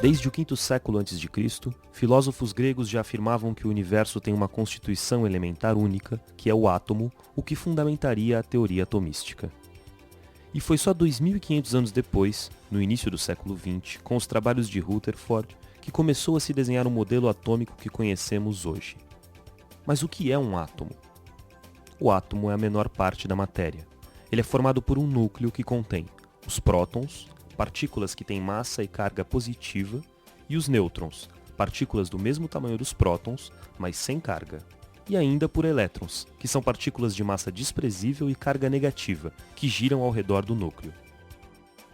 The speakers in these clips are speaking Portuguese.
Desde o quinto século a.C., filósofos gregos já afirmavam que o universo tem uma constituição elementar única, que é o átomo, o que fundamentaria a teoria atomística. E foi só 2.500 anos depois, no início do século XX, com os trabalhos de Rutherford, que começou a se desenhar o modelo atômico que conhecemos hoje. Mas o que é um átomo? O átomo é a menor parte da matéria. Ele é formado por um núcleo que contém os prótons, partículas que têm massa e carga positiva, e os nêutrons, partículas do mesmo tamanho dos prótons, mas sem carga. E ainda por elétrons, que são partículas de massa desprezível e carga negativa, que giram ao redor do núcleo.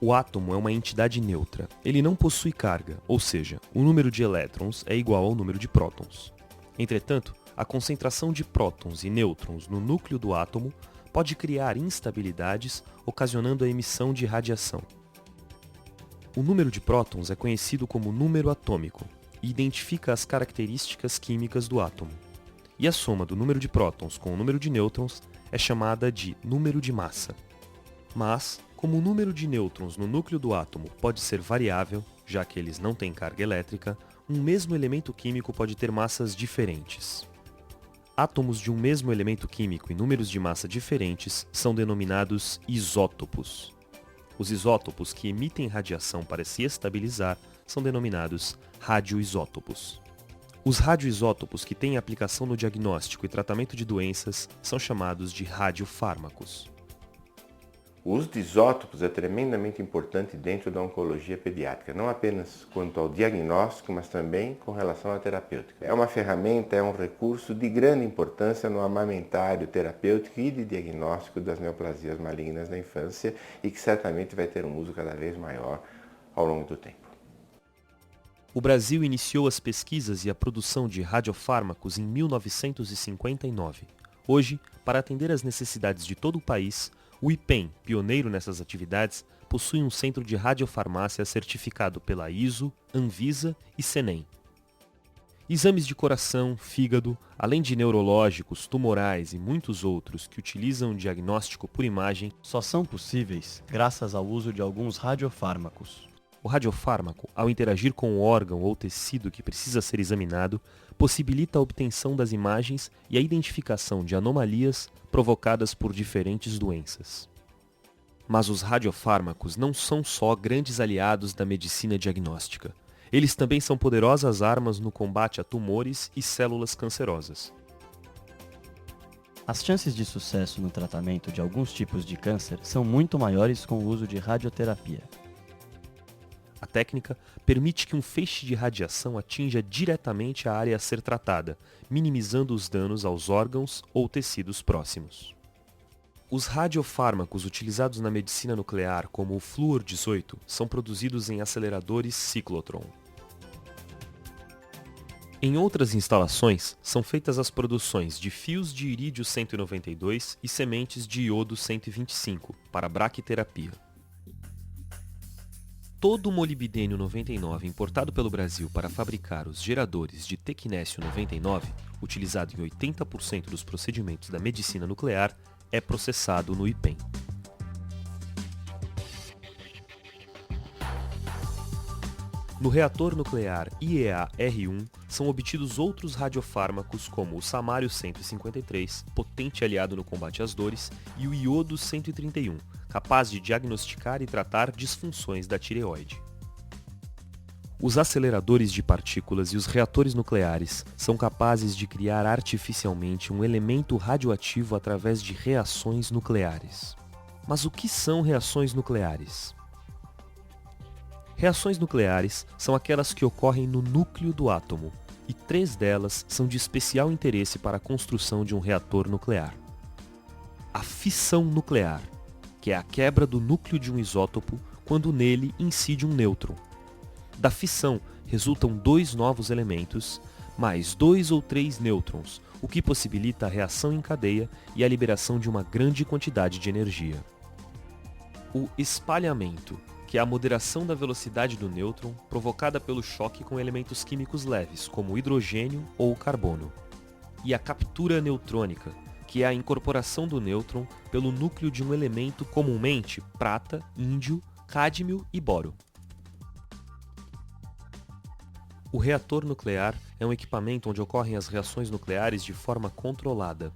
O átomo é uma entidade neutra. Ele não possui carga, ou seja, o número de elétrons é igual ao número de prótons. Entretanto, a concentração de prótons e nêutrons no núcleo do átomo pode criar instabilidades, ocasionando a emissão de radiação. O número de prótons é conhecido como número atômico e identifica as características químicas do átomo. E a soma do número de prótons com o número de nêutrons é chamada de número de massa. Mas, como o número de nêutrons no núcleo do átomo pode ser variável, já que eles não têm carga elétrica, um mesmo elemento químico pode ter massas diferentes. Átomos de um mesmo elemento químico e números de massa diferentes são denominados isótopos. Os isótopos que emitem radiação para se estabilizar são denominados radioisótopos. Os radioisótopos que têm aplicação no diagnóstico e tratamento de doenças são chamados de radiofármacos. O uso de isótopos é tremendamente importante dentro da oncologia pediátrica, não apenas quanto ao diagnóstico, mas também com relação à terapêutica. É uma ferramenta, é um recurso de grande importância no armamentário terapêutico e de diagnóstico das neoplasias malignas na infância e que certamente vai ter um uso cada vez maior ao longo do tempo. O Brasil iniciou as pesquisas e a produção de radiofármacos em 1959. Hoje, para atender às necessidades de todo o país, o IPEM, pioneiro nessas atividades, possui um centro de radiofarmácia certificado pela ISO, Anvisa e Senem. Exames de coração, fígado, além de neurológicos, tumorais e muitos outros que utilizam diagnóstico por imagem, só são possíveis graças ao uso de alguns radiofármacos. O radiofármaco, ao interagir com o órgão ou tecido que precisa ser examinado, possibilita a obtenção das imagens e a identificação de anomalias provocadas por diferentes doenças. Mas os radiofármacos não são só grandes aliados da medicina diagnóstica. Eles também são poderosas armas no combate a tumores e células cancerosas. As chances de sucesso no tratamento de alguns tipos de câncer são muito maiores com o uso de radioterapia. A técnica permite que um feixe de radiação atinja diretamente a área a ser tratada, minimizando os danos aos órgãos ou tecidos próximos. Os radiofármacos utilizados na medicina nuclear, como o flúor 18, são produzidos em aceleradores ciclotron. Em outras instalações, são feitas as produções de fios de irídio 192 e sementes de iodo 125 para braquiterapia. Todo o molibdênio 99 importado pelo Brasil para fabricar os geradores de tecnésio 99, utilizado em 80% dos procedimentos da medicina nuclear, é processado no IPEM. No reator nuclear IEA-R1 são obtidos outros radiofármacos como o samário 153, potente aliado no combate às dores, e o iodo 131, capaz de diagnosticar e tratar disfunções da tireoide. Os aceleradores de partículas e os reatores nucleares são capazes de criar artificialmente um elemento radioativo através de reações nucleares. Mas o que são reações nucleares? Reações nucleares são aquelas que ocorrem no núcleo do átomo, e 3 delas são de especial interesse para a construção de um reator nuclear. A fissão nuclear, que é a quebra do núcleo de um isótopo quando nele incide um nêutron. Da fissão resultam 2 novos elementos, mais 2 ou 3 nêutrons, o que possibilita a reação em cadeia e a liberação de uma grande quantidade de energia. O espalhamento, que é a moderação da velocidade do nêutron provocada pelo choque com elementos químicos leves, como o hidrogênio ou o carbono. e a captura neutrônica, que é a incorporação do nêutron pelo núcleo de um elemento comumente prata, índio, cádmio e boro. O reator nuclear é um equipamento onde ocorrem as reações nucleares de forma controlada.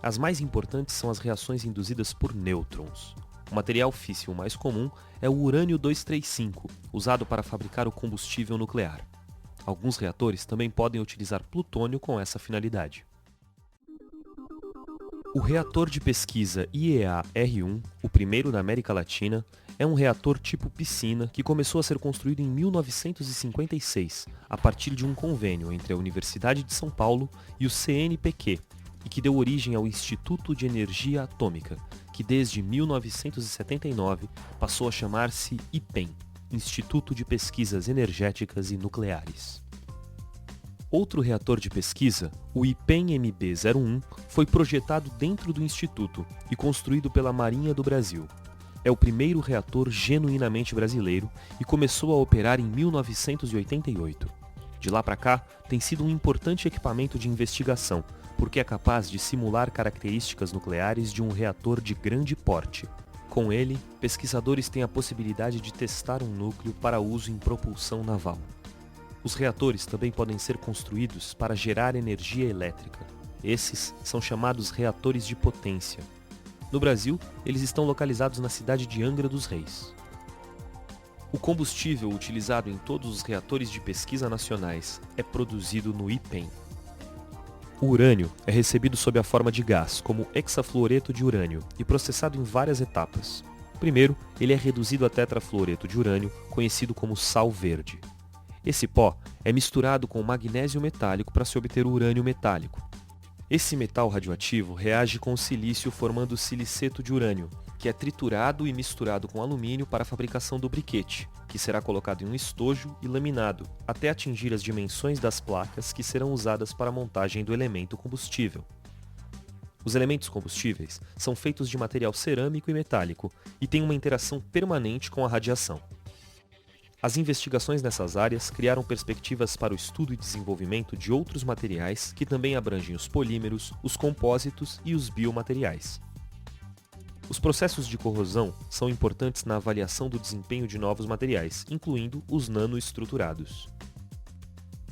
As mais importantes são as reações induzidas por nêutrons. O material físsil mais comum é o urânio-235, usado para fabricar o combustível nuclear. Alguns reatores também podem utilizar plutônio com essa finalidade. O reator de pesquisa IEA-R1, o primeiro da América Latina, é um reator tipo piscina que começou a ser construído em 1956, a partir de um convênio entre a Universidade de São Paulo e o CNPq, e que deu origem ao Instituto de Energia Atômica, que desde 1979 passou a chamar-se IPEN, Instituto de Pesquisas Energéticas e Nucleares. Outro reator de pesquisa, o IPEN-MB-01, foi projetado dentro do Instituto e construído pela Marinha do Brasil. É o primeiro reator genuinamente brasileiro e começou a operar em 1988. De lá para cá, tem sido um importante equipamento de investigação, porque é capaz de simular características nucleares de um reator de grande porte. Com ele, pesquisadores têm a possibilidade de testar um núcleo para uso em propulsão naval. Os reatores também podem ser construídos para gerar energia elétrica. Esses são chamados reatores de potência. No Brasil, eles estão localizados na cidade de Angra dos Reis. O combustível utilizado em todos os reatores de pesquisa nacionais é produzido no IPEN. O urânio é recebido sob a forma de gás, como hexafluoreto de urânio, e processado em várias etapas. Primeiro, ele é reduzido a tetrafluoreto de urânio, conhecido como sal verde. Esse pó é misturado com magnésio metálico para se obter o urânio metálico. Esse metal radioativo reage com o silício formando siliceto de urânio, que é triturado e misturado com alumínio para a fabricação do briquete, que será colocado em um estojo e laminado, até atingir as dimensões das placas que serão usadas para a montagem do elemento combustível. Os elementos combustíveis são feitos de material cerâmico e metálico e têm uma interação permanente com a radiação. As investigações nessas áreas criaram perspectivas para o estudo e desenvolvimento de outros materiais que também abrangem os polímeros, os compósitos e os biomateriais. Os processos de corrosão são importantes na avaliação do desempenho de novos materiais, incluindo os nanoestruturados.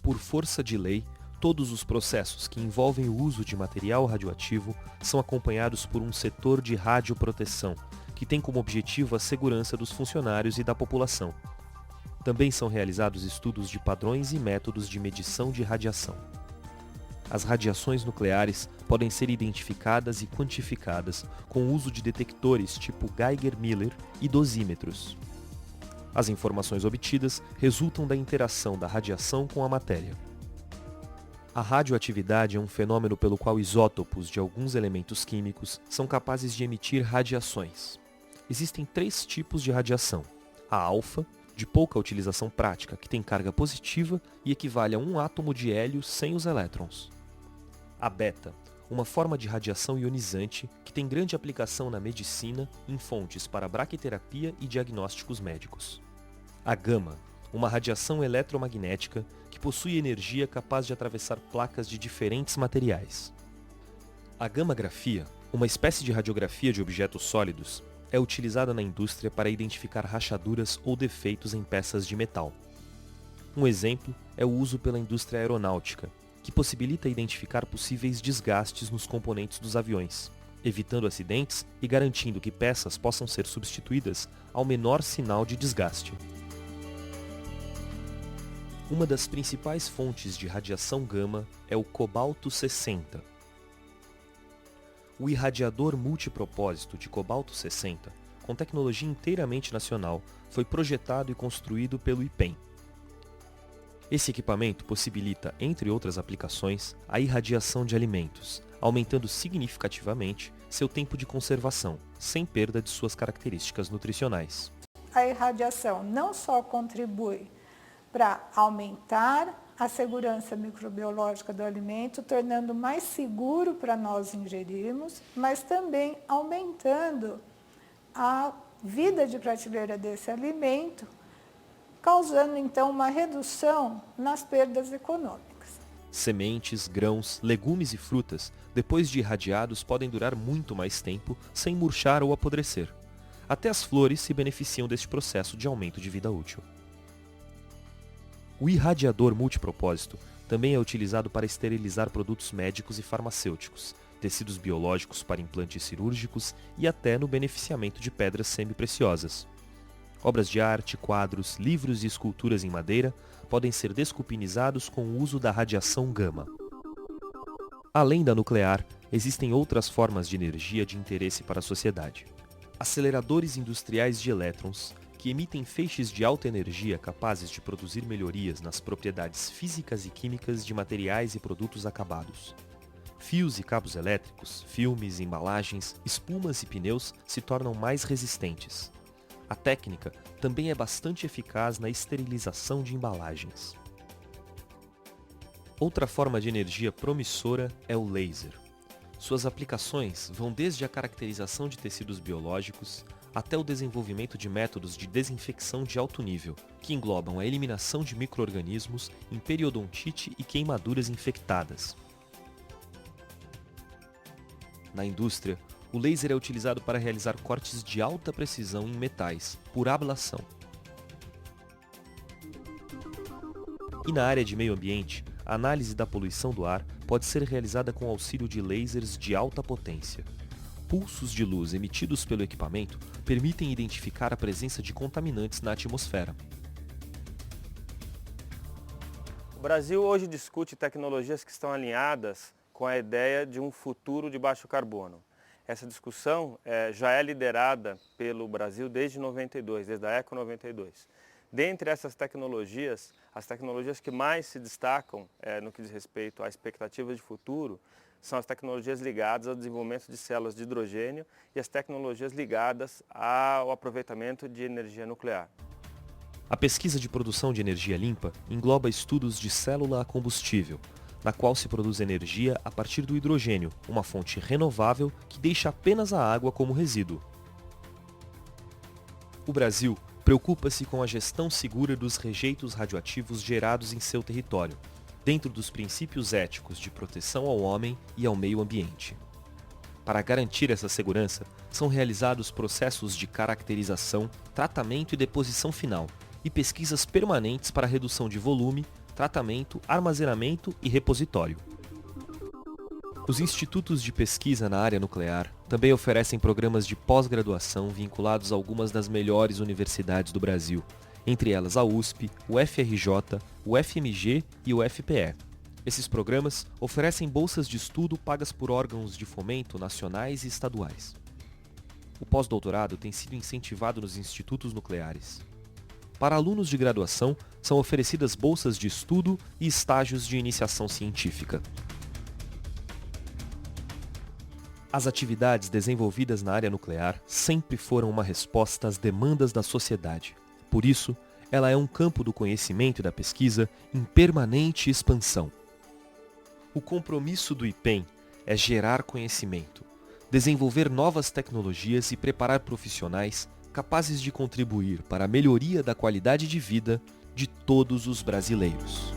Por força de lei, todos os processos que envolvem o uso de material radioativo são acompanhados por um setor de radioproteção, que tem como objetivo a segurança dos funcionários e da população. Também são realizados estudos de padrões e métodos de medição de radiação. As radiações nucleares podem ser identificadas e quantificadas com o uso de detectores tipo Geiger-Miller e dosímetros. As informações obtidas resultam da interação da radiação com a matéria. A radioatividade é um fenômeno pelo qual isótopos de alguns elementos químicos são capazes de emitir radiações. Existem 3 tipos de radiação: a alfa, de pouca utilização prática, que tem carga positiva e equivale a um átomo de hélio sem os elétrons. A beta, uma forma de radiação ionizante que tem grande aplicação na medicina, em fontes para braquiterapia e diagnósticos médicos. A gama, uma radiação eletromagnética que possui energia capaz de atravessar placas de diferentes materiais. A gamagrafia, uma espécie de radiografia de objetos sólidos, é utilizada na indústria para identificar rachaduras ou defeitos em peças de metal. Um exemplo é o uso pela indústria aeronáutica, que possibilita identificar possíveis desgastes nos componentes dos aviões, evitando acidentes e garantindo que peças possam ser substituídas ao menor sinal de desgaste. Uma das principais fontes de radiação gama é o cobalto-60. O irradiador multipropósito de cobalto-60, com tecnologia inteiramente nacional, foi projetado e construído pelo IPEN. Esse equipamento possibilita, entre outras aplicações, a irradiação de alimentos, aumentando significativamente seu tempo de conservação, sem perda de suas características nutricionais. A irradiação não só contribui para aumentar a segurança microbiológica do alimento, tornando mais seguro para nós ingerirmos, mas também aumentando a vida de prateleira desse alimento, causando então uma redução nas perdas econômicas. Sementes, grãos, legumes e frutas, depois de irradiados, podem durar muito mais tempo sem murchar ou apodrecer. Até as flores se beneficiam deste processo de aumento de vida útil. O irradiador multipropósito também é utilizado para esterilizar produtos médicos e farmacêuticos, tecidos biológicos para implantes cirúrgicos e até no beneficiamento de pedras semipreciosas. Obras de arte, quadros, livros e esculturas em madeira podem ser desculpinizados com o uso da radiação gama. Além da nuclear, existem outras formas de energia de interesse para a sociedade. Aceleradores industriais de elétrons, que emitem feixes de alta energia capazes de produzir melhorias nas propriedades físicas e químicas de materiais e produtos acabados. Fios e cabos elétricos, filmes, embalagens, espumas e pneus se tornam mais resistentes. A técnica também é bastante eficaz na esterilização de embalagens. Outra forma de energia promissora é o laser. Suas aplicações vão desde a caracterização de tecidos biológicos até o desenvolvimento de métodos de desinfecção de alto nível, que englobam a eliminação de micro-organismos em periodontite e queimaduras infectadas. Na indústria, o laser é utilizado para realizar cortes de alta precisão em metais, por ablação. E na área de meio ambiente, a análise da poluição do ar pode ser realizada com auxílio de lasers de alta potência. Pulsos de luz emitidos pelo equipamento permitem identificar a presença de contaminantes na atmosfera. O Brasil hoje discute tecnologias que estão alinhadas com a ideia de um futuro de baixo carbono. Essa discussão já é liderada pelo Brasil desde 92, desde a Eco 92. Dentre essas tecnologias, as tecnologias que mais se destacam no que diz respeito à expectativa de futuro são as tecnologias ligadas ao desenvolvimento de células de hidrogênio e as tecnologias ligadas ao aproveitamento de energia nuclear. A pesquisa de produção de energia limpa engloba estudos de célula a combustível, na qual se produz energia a partir do hidrogênio, uma fonte renovável que deixa apenas a água como resíduo. O Brasil preocupa-se com a gestão segura dos rejeitos radioativos gerados em seu território, dentro dos princípios éticos de proteção ao homem e ao meio ambiente. Para garantir essa segurança, são realizados processos de caracterização, tratamento e deposição final, e pesquisas permanentes para redução de volume, tratamento, armazenamento e repositório. Os institutos de pesquisa na área nuclear também oferecem programas de pós-graduação vinculados a algumas das melhores universidades do Brasil, entre elas a USP, o FRJ, o FMG e o FPE. Esses programas oferecem bolsas de estudo pagas por órgãos de fomento nacionais e estaduais. O pós-doutorado tem sido incentivado nos institutos nucleares. Para alunos de graduação, são oferecidas bolsas de estudo e estágios de iniciação científica. As atividades desenvolvidas na área nuclear sempre foram uma resposta às demandas da sociedade. Por isso, ela é um campo do conhecimento e da pesquisa em permanente expansão. O compromisso do IPEM é gerar conhecimento, desenvolver novas tecnologias e preparar profissionais capazes de contribuir para a melhoria da qualidade de vida de todos os brasileiros.